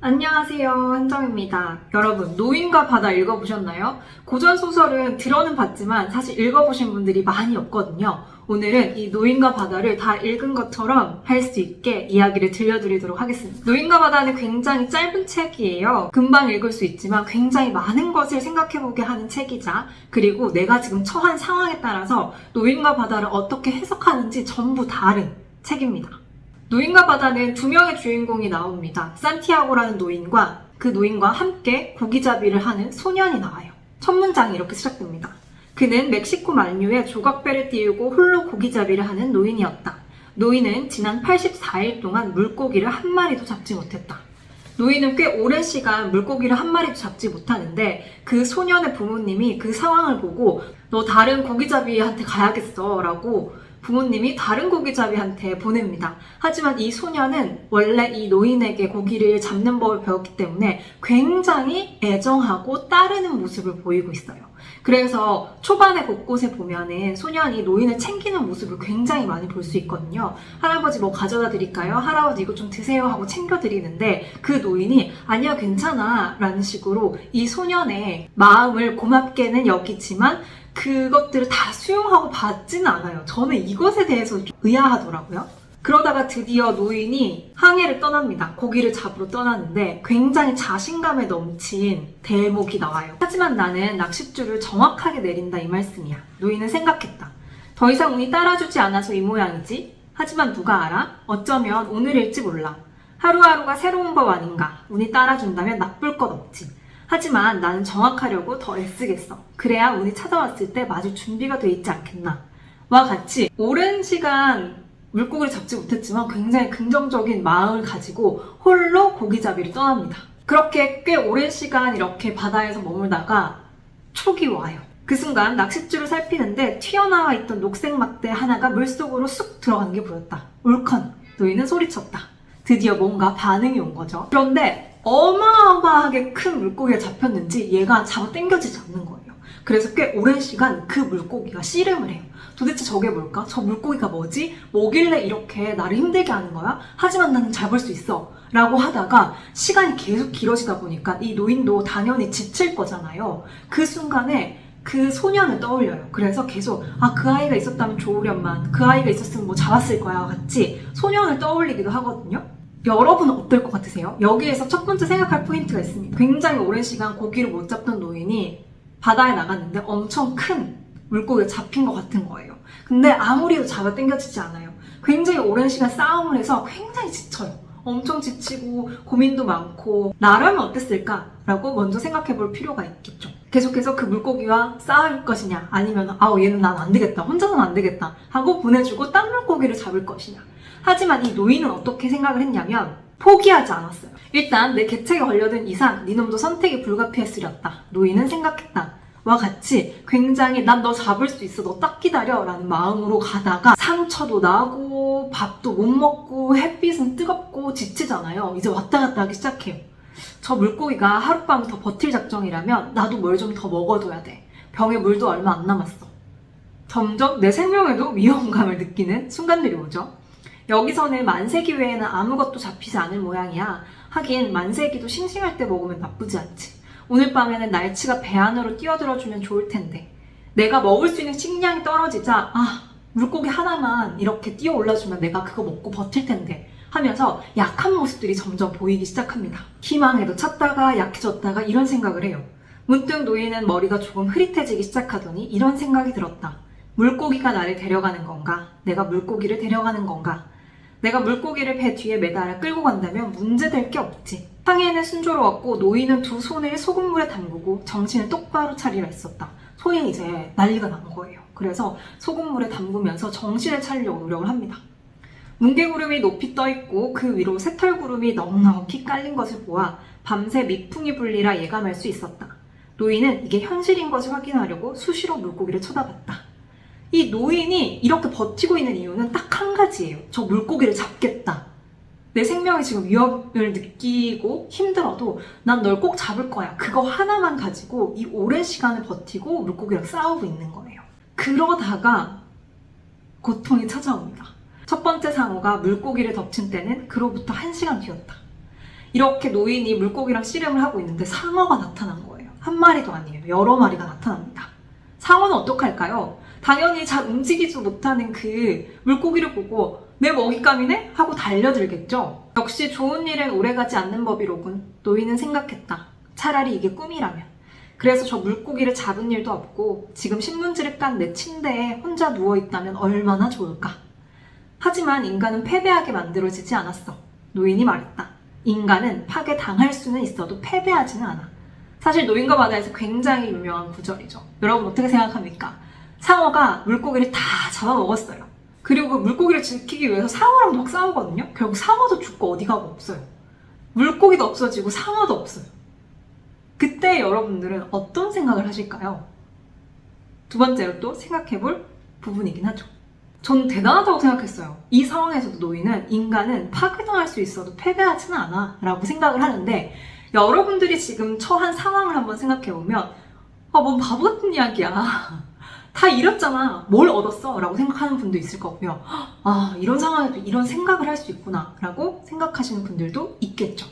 안녕하세요, 한정입니다. 여러분, 노인과 바다 읽어보셨나요? 고전소설은 들어는 봤지만 사실 읽어보신 분들이 많이 없거든요. 오늘은 이 노인과 바다를 다 읽은 것처럼 할 수 있게 이야기를 들려드리도록 하겠습니다. 노인과 바다는 굉장히 짧은 책이에요. 금방 읽을 수 있지만 굉장히 많은 것을 생각해보게 하는 책이자, 그리고 내가 지금 처한 상황에 따라서 노인과 바다를 어떻게 해석하는지 전부 다른 책입니다. 노인과 바다는 두 명의 주인공이 나옵니다. 산티아고라는 노인과 그 노인과 함께 고기잡이를 하는 소년이 나와요. 첫 문장이 이렇게 시작됩니다. 그는 멕시코 만류에 조각배를 띄우고 홀로 고기잡이를 하는 노인이었다. 노인은 지난 84일 동안 물고기를 한 마리도 잡지 못했다. 노인은 꽤 오랜 시간 물고기를 한 마리도 잡지 못하는데 그 소년의 부모님이 그 상황을 보고 너 다른 고기잡이한테 가야겠어 라고 부모님이 다른 고기잡이한테 보냅니다. 하지만 이 소년은 원래 이 노인에게 고기를 잡는 법을 배웠기 때문에 굉장히 애정하고 따르는 모습을 보이고 있어요. 그래서 초반에 곳곳에 보면은 소년이 노인을 챙기는 모습을 굉장히 많이 볼 수 있거든요. 할아버지 뭐 가져다 드릴까요? 할아버지 이거 좀 드세요 하고 챙겨드리는데 그 노인이 아니야 괜찮아 라는 식으로 이 소년의 마음을 고맙게는 여기지만 그것들을 다 수용하고 받지는 않아요. 저는 이것에 대해서 좀 의아하더라고요. 그러다가 드디어 노인이 항해를 떠납니다. 고기를 잡으러 떠나는데 굉장히 자신감에 넘친 대목이 나와요. 하지만 나는 낚싯줄을 정확하게 내린다 이 말씀이야. 노인은 생각했다. 더 이상 운이 따라주지 않아서 이 모양이지? 하지만 누가 알아? 어쩌면 오늘일지 몰라. 하루하루가 새로운 법 아닌가. 운이 따라준다면 나쁠 것 없지. 하지만 나는 정확하려고 더 애쓰겠어. 그래야 운이 찾아왔을 때 맞을 준비가 돼 있지 않겠나. 와 같이 오랜 시간 물고기를 잡지 못했지만 굉장히 긍정적인 마음을 가지고 홀로 고기잡이를 떠납니다. 그렇게 꽤 오랜 시간 이렇게 바다에서 머물다가 촉이 와요. 그 순간 낚싯줄을 살피는데 튀어나와 있던 녹색 막대 하나가 물속으로 쑥 들어가는 게 보였다. 울컨! 노인은 소리쳤다. 드디어 뭔가 반응이 온 거죠. 그런데 어마어마하게 큰 물고기가 잡혔는지 얘가 잡아 당겨지지 않는 거예요. 그래서 꽤 오랜 시간 그 물고기가 씨름을 해요. 도대체 저게 뭘까? 저 물고기가 뭐지? 뭐길래 이렇게 나를 힘들게 하는 거야? 하지만 나는 잡을 수 있어 라고 하다가 시간이 계속 길어지다 보니까 이 노인도 당연히 지칠 거잖아요. 그 순간에 그 소년을 떠올려요. 그래서 계속 그 아이가 있었다면 좋으련만, 그 아이가 있었으면 뭐 잡았을 거야 같이 소년을 떠올리기도 하거든요. 여러분은 어떨 것 같으세요? 여기에서 첫 번째 생각할 포인트가 있습니다. 굉장히 오랜 시간 고기를 못 잡던 노인이 바다에 나갔는데 엄청 큰 물고기가 잡힌 것 같은 거예요. 근데 아무리 해도 잡아 당겨지지 않아요. 굉장히 오랜 시간 싸움을 해서 굉장히 지쳐요. 엄청 지치고 고민도 많고 나라면 어땠을까라고 먼저 생각해 볼 필요가 있겠죠. 계속해서 그 물고기와 싸울 것이냐 아니면 얘는 난 안 되겠다 혼자서는 안 되겠다 하고 보내주고 딴 물고기를 잡을 것이냐. 하지만 이 노인은 어떻게 생각을 했냐면 포기하지 않았어요. 일단 내 계책에 걸려든 이상 니놈도 선택이 불가피했으렸다. 노인은 생각했다. 와 같이 굉장히 난 너 잡을 수 있어 너 딱 기다려 라는 마음으로 가다가 상처도 나고 밥도 못 먹고 햇빛은 뜨겁고 지치잖아요. 이제 왔다 갔다 하기 시작해요. 저 물고기가 하룻밤 더 버틸 작정이라면 나도 뭘 좀 더 먹어둬야 돼. 병에 물도 얼마 안 남았어. 점점 내 생명에도 위험감을 느끼는 순간들이 오죠. 여기서는 만세기 외에는 아무것도 잡히지 않을 모양이야. 하긴 만세기도 싱싱할 때 먹으면 나쁘지 않지. 오늘 밤에는 날치가 배 안으로 뛰어들어주면 좋을 텐데. 내가 먹을 수 있는 식량이 떨어지자 물고기 하나만 이렇게 뛰어 올라주면 내가 그거 먹고 버틸 텐데 하면서 약한 모습들이 점점 보이기 시작합니다. 희망에도 찼다가 약해졌다가 이런 생각을 해요. 문득 노인은 머리가 조금 흐릿해지기 시작하더니 이런 생각이 들었다. 물고기가 나를 데려가는 건가? 내가 물고기를 데려가는 건가? 내가 물고기를 배 뒤에 매달아 끌고 간다면 문제될 게 없지. 항해는 순조로웠고 노인은 두 손을 소금물에 담그고 정신을 똑바로 차리려 했었다. 소위 이제 난리가 난 거예요. 그래서 소금물에 담그면서 정신을 차리려고 노력을 합니다. 뭉게구름이 높이 떠있고 그 위로 새털구름이 넉넉히 깔린 것을 보아 밤새 미풍이 불리라 예감할 수 있었다. 노인은 이게 현실인 것을 확인하려고 수시로 물고기를 쳐다봤다. 이 노인이 이렇게 버티고 있는 이유는 딱 한 가지예요. 저 물고기를 잡겠다. 내 생명이 지금 위협을 느끼고 힘들어도 난 널 꼭 잡을 거야. 그거 하나만 가지고 이 오랜 시간을 버티고 물고기랑 싸우고 있는 거예요. 그러다가 고통이 찾아옵니다. 첫 번째 상어가 물고기를 덮친 때는 그로부터 1시간 뒤였다. 이렇게 노인이 물고기랑 씨름을 하고 있는데 상어가 나타난 거예요. 한 마리도 아니에요. 여러 마리가 나타납니다. 상어는 어떡할까요? 당연히 잘 움직이지 못하는 그 물고기를 보고 내 먹잇감이네? 하고 달려들겠죠. 역시 좋은 일은 오래가지 않는 법이로군. 노인은 생각했다. 차라리 이게 꿈이라면. 그래서 저 물고기를 잡은 일도 없고 지금 신문지를 깐 내 침대에 혼자 누워있다면 얼마나 좋을까. 하지만 인간은 패배하게 만들어지지 않았어. 노인이 말했다. 인간은 파괴당할 수는 있어도 패배하지는 않아. 사실 노인과 바다에서 굉장히 유명한 구절이죠. 여러분 어떻게 생각합니까? 상어가 물고기를 다 잡아먹었어요. 그리고 그 물고기를 지키기 위해서 상어랑도 막 싸우거든요. 결국 상어도 죽고 어디 가고 없어요. 물고기도 없어지고 상어도 없어요. 그때 여러분들은 어떤 생각을 하실까요? 두 번째로 또 생각해볼 부분이긴 하죠. 전 대단하다고 생각했어요. 이 상황에서도 노인은 인간은 파괴당할 수 있어도 패배하지는 않아 라고 생각을 하는데, 여러분들이 지금 처한 상황을 한번 생각해보면 뭔 바보 같은 이야기야. 다 이랬잖아. 뭘 얻었어? 라고 생각하는 분도 있을 거고요. 이런 상황에도 이런 생각을 할 수 있구나 라고 생각하시는 분들도 있겠죠.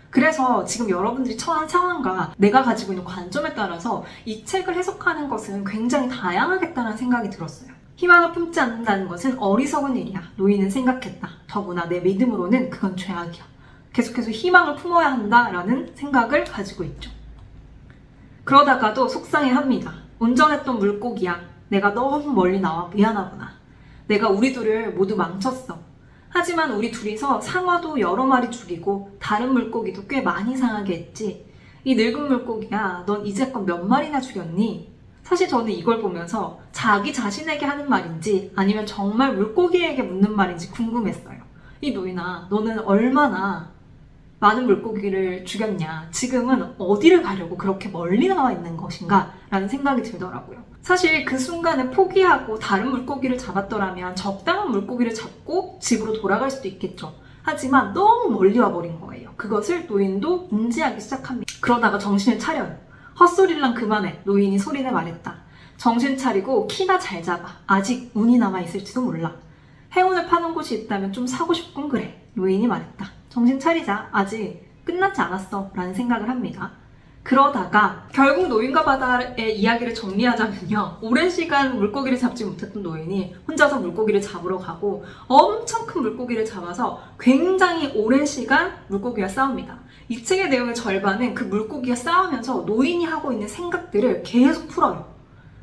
그래서 지금 여러분들이 처한 상황과 내가 가지고 있는 관점에 따라서 이 책을 해석하는 것은 굉장히 다양하겠다는 생각이 들었어요. 희망을 품지 않는다는 것은 어리석은 일이야. 노인은 생각했다. 더구나 내 믿음으로는 그건 죄악이야. 계속해서 희망을 품어야 한다라는 생각을 가지고 있죠. 그러다가도 속상해합니다. 운전했던 물고기야. 내가 너무 멀리 나와 미안하구나. 내가 우리 둘을 모두 망쳤어. 하지만 우리 둘이서 상어도 여러 마리 죽이고 다른 물고기도 꽤 많이 상하게 했지. 이 늙은 물고기야, 넌 이제껏 몇 마리나 죽였니? 사실 저는 이걸 보면서 자기 자신에게 하는 말인지 아니면 정말 물고기에게 묻는 말인지 궁금했어요. 이 노인아, 너는 얼마나 많은 물고기를 죽였냐? 지금은 어디를 가려고 그렇게 멀리 나와 있는 것인가? 라는 생각이 들더라고요. 사실 그 순간에 포기하고 다른 물고기를 잡았더라면 적당한 물고기를 잡고 집으로 돌아갈 수도 있겠죠. 하지만 너무 멀리 와버린 거예요. 그것을 노인도 인지하기 시작합니다. 그러다가 정신을 차려요. 헛소리랑 그만해. 노인이 소리내 말했다. 정신 차리고 키나 잘 잡아. 아직 운이 남아있을지도 몰라. 행운을 파는 곳이 있다면 좀 사고 싶군 그래. 노인이 말했다. 정신 차리자. 아직 끝나지 않았어. 라는 생각을 합니다. 그러다가 결국 노인과 바다의 이야기를 정리하자면요. 오랜 시간 물고기를 잡지 못했던 노인이 혼자서 물고기를 잡으러 가고 엄청 큰 물고기를 잡아서 굉장히 오랜 시간 물고기와 싸웁니다. 이 책의 내용의 절반은 그 물고기와 싸우면서 노인이 하고 있는 생각들을 계속 풀어요.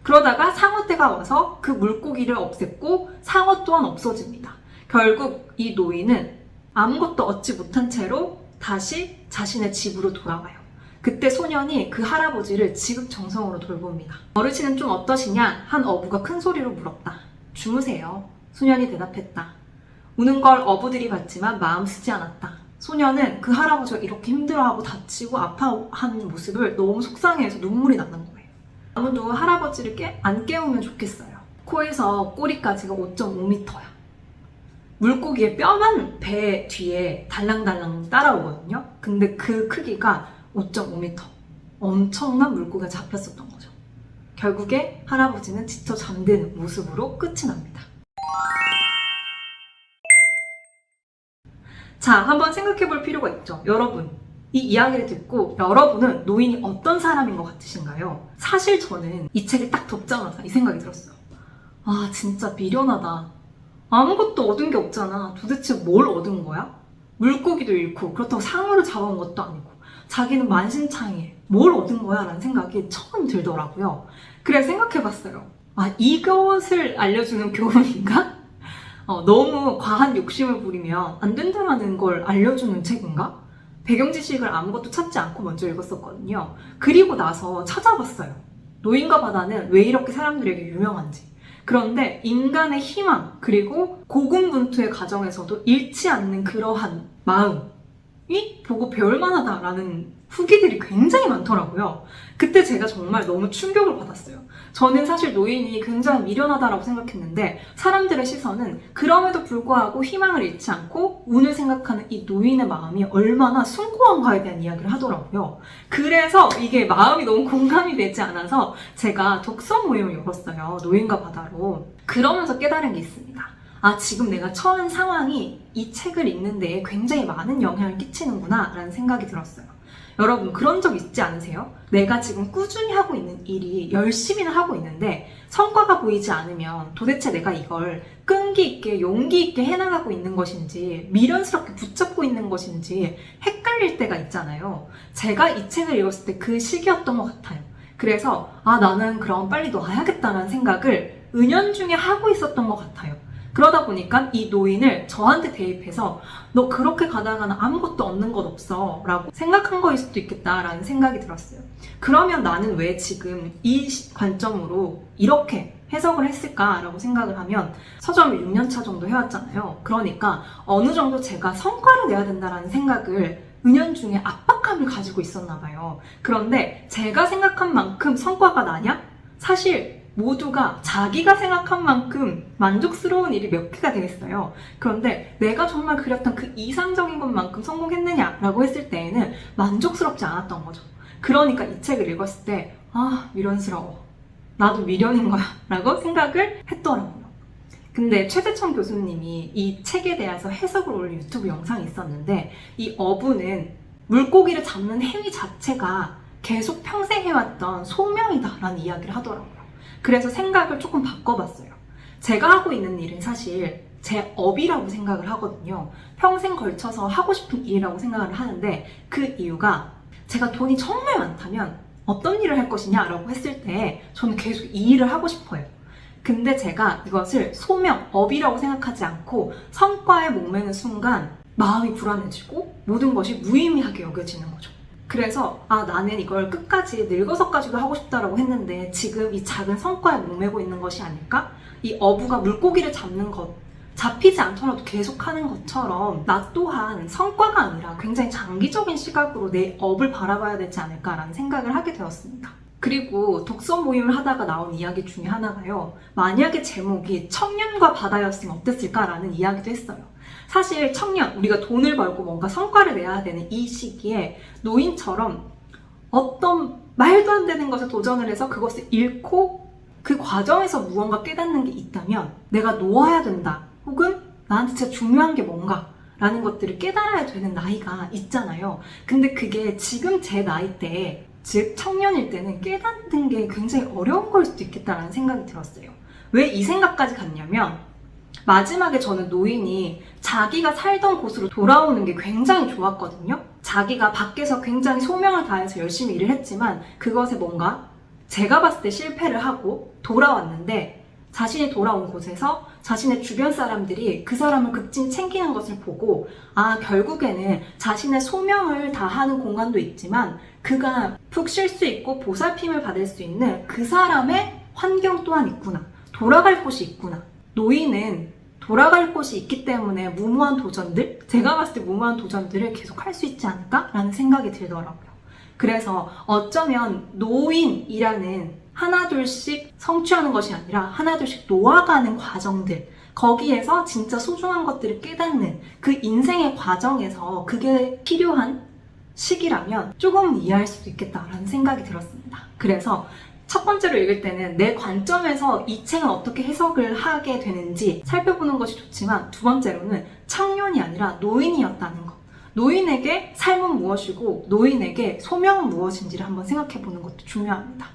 그러다가 상어 때가 와서 그 물고기를 없앴고 상어 또한 없어집니다. 결국 이 노인은 아무것도 얻지 못한 채로 다시 자신의 집으로 돌아가요. 그때 소년이 그 할아버지를 지극정성으로 돌봅니다. 어르신은 좀 어떠시냐? 한 어부가 큰 소리로 물었다. 주무세요. 소년이 대답했다. 우는 걸 어부들이 봤지만 마음 쓰지 않았다. 소년은 그 할아버지가 이렇게 힘들어하고 다치고 아파하는 모습을 너무 속상해해서 눈물이 나는 거예요. 아무도 할아버지를 안 깨우면 좋겠어요. 코에서 꼬리까지가 5.5m야. 물고기의 뼈만 배 뒤에 달랑달랑 따라오거든요. 근데 그 크기가 5.5m. 엄청난 물고기가 잡혔었던 거죠. 결국에 할아버지는 지쳐 잠드는 모습으로 끝이 납니다. 자, 한번 생각해 볼 필요가 있죠. 여러분, 이 이야기를 듣고 여러분은 노인이 어떤 사람인 것 같으신가요? 사실 저는 이 책을 딱 덮자마자 이 생각이 들었어요. 진짜 미련하다. 아무것도 얻은 게 없잖아. 도대체 뭘 얻은 거야? 물고기도 잃고 그렇다고 상어를 잡아온 것도 아니고 자기는 만신창이해. 뭘 얻은 거야? 라는 생각이 처음 들더라고요. 그래서 생각해봤어요. 이것을 알려주는 교훈인가? 너무 과한 욕심을 부리면 안 된다는 걸 알려주는 책인가? 배경 지식을 아무것도 찾지 않고 먼저 읽었었거든요. 그리고 나서 찾아봤어요. 노인과 바다는 왜 이렇게 사람들에게 유명한지. 그런데 인간의 희망 그리고 고군분투의 과정에서도 잃지 않는 그러한 마음이 보고 배울 만하다라는 후기들이 굉장히 많더라고요. 그때 제가 정말 너무 충격을 받았어요. 저는 사실 노인이 굉장히 미련하다라고 생각했는데 사람들의 시선은 그럼에도 불구하고 희망을 잃지 않고 운을 생각하는 이 노인의 마음이 얼마나 숭고한가에 대한 이야기를 하더라고요. 그래서 이게 마음이 너무 공감이 되지 않아서 제가 독서 모임을 열었어요. 노인과 바다로. 그러면서 깨달은 게 있습니다. 아, 지금 내가 처한 상황이 이 책을 읽는 데에 굉장히 많은 영향을 끼치는구나 라는 생각이 들었어요. 여러분, 그런 적 있지 않으세요? 내가 지금 꾸준히 하고 있는 일이 열심히는 하고 있는데 성과가 보이지 않으면 도대체 내가 이걸 끈기 있게 용기 있게 해나가고 있는 것인지 미련스럽게 붙잡고 있는 것인지 헷갈릴 때가 있잖아요. 제가 이 책을 읽었을 때 그 시기였던 것 같아요. 그래서 나는 그럼 빨리 놔야겠다는 생각을 은연중에 하고 있었던 것 같아요. 그러다 보니까 이 노인을 저한테 대입해서 너 그렇게 가다가는 아무것도 얻는 것 없어 라고 생각한 거일 수도 있겠다라는 생각이 들었어요. 그러면 나는 왜 지금 이 관점으로 이렇게 해석을 했을까라고 생각을 하면 서점을 6년차 정도 해왔잖아요. 그러니까 어느 정도 제가 성과를 내야 된다라는 생각을 은연중에 압박감을 가지고 있었나 봐요. 그런데 제가 생각한 만큼 성과가 나냐? 사실 모두가 자기가 생각한 만큼 만족스러운 일이 몇 개가 되겠어요. 그런데 내가 정말 그렸던 그 이상적인 것만큼 성공했느냐라고 했을 때에는 만족스럽지 않았던 거죠. 그러니까 이 책을 읽었을 때 미련스러워. 나도 미련인 거야 라고 생각을 했더라고요. 근데 최재천 교수님이 이 책에 대해서 해석을 올린 유튜브 영상이 있었는데 이 어부는 물고기를 잡는 행위 자체가 계속 평생 해왔던 소명이다라는 이야기를 하더라고요. 그래서 생각을 조금 바꿔봤어요. 제가 하고 있는 일은 사실 제 업이라고 생각을 하거든요. 평생 걸쳐서 하고 싶은 일이라고 생각을 하는데 그 이유가 제가 돈이 정말 많다면 어떤 일을 할 것이냐라고 했을 때 저는 계속 이 일을 하고 싶어요. 근데 제가 이것을 소명, 업이라고 생각하지 않고 성과에 목매는 순간 마음이 불안해지고 모든 것이 무의미하게 여겨지는 거죠. 그래서 나는 이걸 끝까지 늙어서까지도 하고 싶다라고 했는데 지금 이 작은 성과에 목매고 있는 것이 아닐까? 이 어부가 물고기를 잡는 것, 잡히지 않더라도 계속하는 것처럼 나 또한 성과가 아니라 굉장히 장기적인 시각으로 내 업을 바라봐야 되지 않을까라는 생각을 하게 되었습니다. 그리고 독서 모임을 하다가 나온 이야기 중에 하나가요. 만약에 제목이 청년과 바다였으면 어땠을까라는 이야기도 했어요. 사실 청년, 우리가 돈을 벌고 뭔가 성과를 내야 되는 이 시기에 노인처럼 어떤 말도 안 되는 것에 도전을 해서 그것을 잃고 그 과정에서 무언가 깨닫는 게 있다면 내가 놓아야 된다. 혹은 나한테 진짜 중요한 게 뭔가 라는 것들을 깨달아야 되는 나이가 있잖아요. 근데 그게 지금 제 나이대에 즉 청년일 때는 깨닫는 게 굉장히 어려운 걸 수도 있겠다라는 생각이 들었어요. 왜 이 생각까지 갔냐면 마지막에 저는 노인이 자기가 살던 곳으로 돌아오는 게 굉장히 좋았거든요. 자기가 밖에서 굉장히 소명을 다해서 열심히 일을 했지만 그것에 뭔가 제가 봤을 때 실패를 하고 돌아왔는데 자신이 돌아온 곳에서 자신의 주변 사람들이 그 사람을 급진 챙기는 것을 보고 결국에는 자신의 소명을 다하는 공간도 있지만 그가 푹 쉴 수 있고 보살핌을 받을 수 있는 그 사람의 환경 또한 있구나. 돌아갈 곳이 있구나. 노인은 돌아갈 곳이 있기 때문에 무모한 도전들, 제가 봤을 때 무모한 도전들을 계속 할 수 있지 않을까라는 생각이 들더라고요. 그래서 어쩌면 노인이라는 하나둘씩 성취하는 것이 아니라 하나둘씩 놓아가는 과정들, 거기에서 진짜 소중한 것들을 깨닫는 그 인생의 과정에서 그게 필요한 시기라면 조금은 이해할 수도 있겠다라는 생각이 들었습니다. 그래서 첫 번째로 읽을 때는 내 관점에서 이 책은 어떻게 해석을 하게 되는지 살펴보는 것이 좋지만 두 번째로는 청년이 아니라 노인이었다는 것. 노인에게 삶은 무엇이고 노인에게 소명은 무엇인지를 한번 생각해 보는 것도 중요합니다.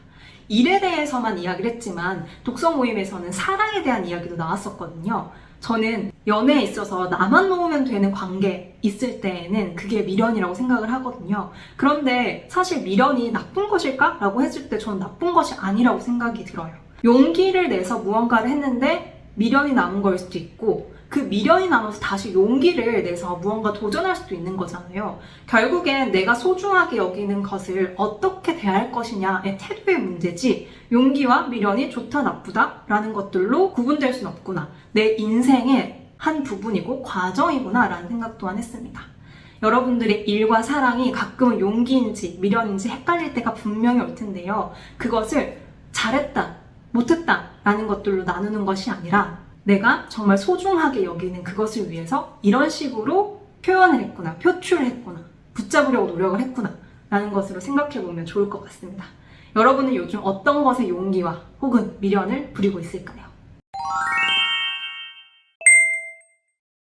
일에 대해서만 이야기를 했지만 독서 모임에서는 사랑에 대한 이야기도 나왔었거든요. 저는 연애에 있어서 나만 놓으면 되는 관계 있을 때에는 그게 미련이라고 생각을 하거든요. 그런데 사실 미련이 나쁜 것일까? 라고 했을 때 저는 나쁜 것이 아니라고 생각이 들어요. 용기를 내서 무언가를 했는데 미련이 남은 걸 수도 있고 그 미련이 남아서 다시 용기를 내서 무언가 도전할 수도 있는 거잖아요. 결국엔 내가 소중하게 여기는 것을 어떻게 대할 것이냐의 태도의 문제지 용기와 미련이 좋다 나쁘다 라는 것들로 구분될 수는 없구나. 내 인생의 한 부분이고 과정이구나 라는 생각 또한 했습니다. 여러분들의 일과 사랑이 가끔은 용기인지 미련인지 헷갈릴 때가 분명히 올 텐데요. 그것을 잘했다, 못했다 라는 것들로 나누는 것이 아니라 내가 정말 소중하게 여기는 그것을 위해서 이런 식으로 표현을 했구나, 표출을 했구나, 붙잡으려고 노력을 했구나 라는 것으로 생각해보면 좋을 것 같습니다. 여러분은 요즘 어떤 것에 용기와 혹은 미련을 부리고 있을까요?